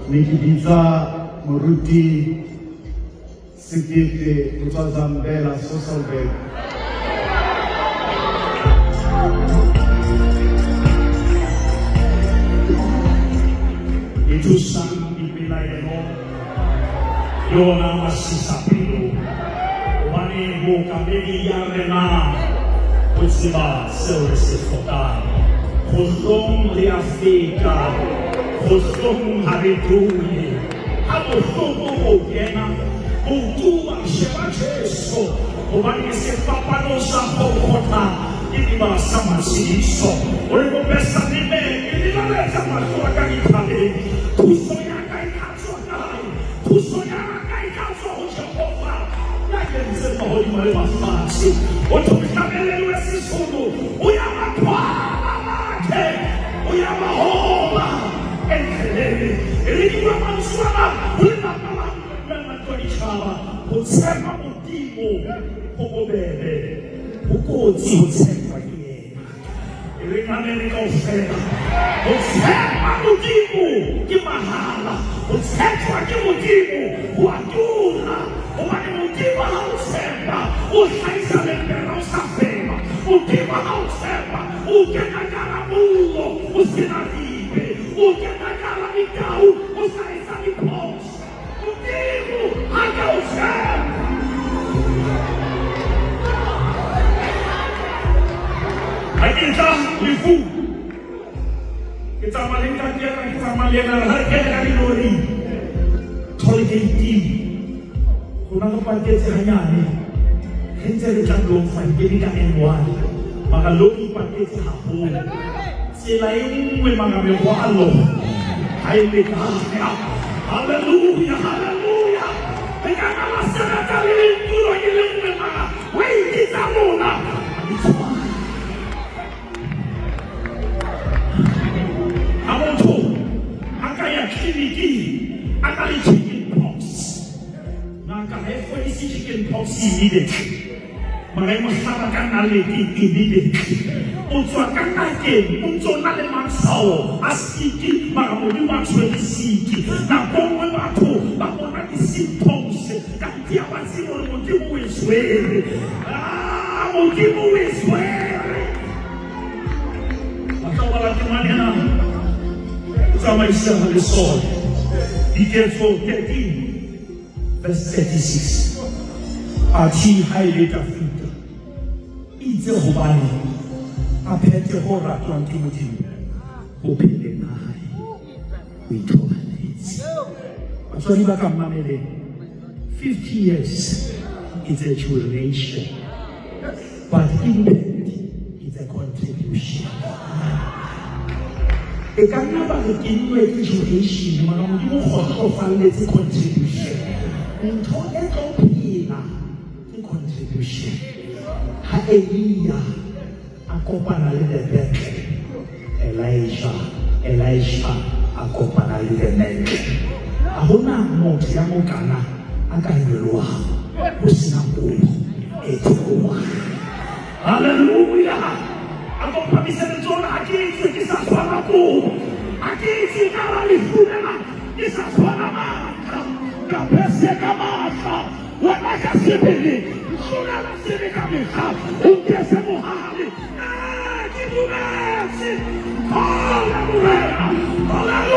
Nikibisa Moruti Sikete Utazambela Sosalbel. Itu sang ipilayano Yona masisapilo Wani buka begi yarena Utsiba silvesifokal Khosong liafika Khosong haritui Khosong ukena Utuwa shebacheso Ubani sepapano sa pokota Iniba sama siniso Ulimo besa nime Iniba besa masuaka itali Tusoya kai katso nai Tusoya kai katso Jehovah Yagenze maholi male mafasi Otokikamele wesi sunu Uyama kwa Uyamahoba enkelele eliwa manswana ulinakala mematoishaba usema mutimo kokobele ukoti usema yena elingamene kofela usema mutimo kimahala usema kimutimo watuna umane mutimo hausema usaisa lembera usafema mutimo hausema ukenagara mulo usinaribe ukenagara mikau usaisa mipos mutimo hakausema Kita lifu kita malingkan dia kita malianan harga dari lori tol gate kunang pakai hanya ni hencer jangan jadi kan M1 maka lori pakai hapu selain memang kami Allah hai mereka haleluya haleluya dengan alasan kali itu yang memang wei kita mula Akali chicken pox. Nakale foi chicken pox immediately. Magai masyarakat naliti immediately. Untuk akan naik, untuk nale maksau asiki, makamudi maksud siki. Nampong waktu, nampong nanti symptoms. Kan tiap sih mau dimuiswe. Mau dimuiswe. Maka walau di mana sama Isa Halisol. Ezekiel 13, verse 36. Achi haile tafita. Ize hubani. Apete hora tuanti mutimu. Upele nai. Witomanezi. Aswani baka mamele. 50 years is a duration. But impact is a contribution. E kanaba ke education mara mo di go ofaletse contribution ntho e tlo phela ke contribution ha Elia a kopana le the Elisha a kopana le the man a hona motho ya mokana a ka nyolwa o sina puo e tloa hallelujah ako pamisere zona akisi kisa swala ko akisi kala lifuna kisa swala maka kapese kamasa wana kasibili sura la siri kamisa ungese muhali kibulesi hallelujah hallelujah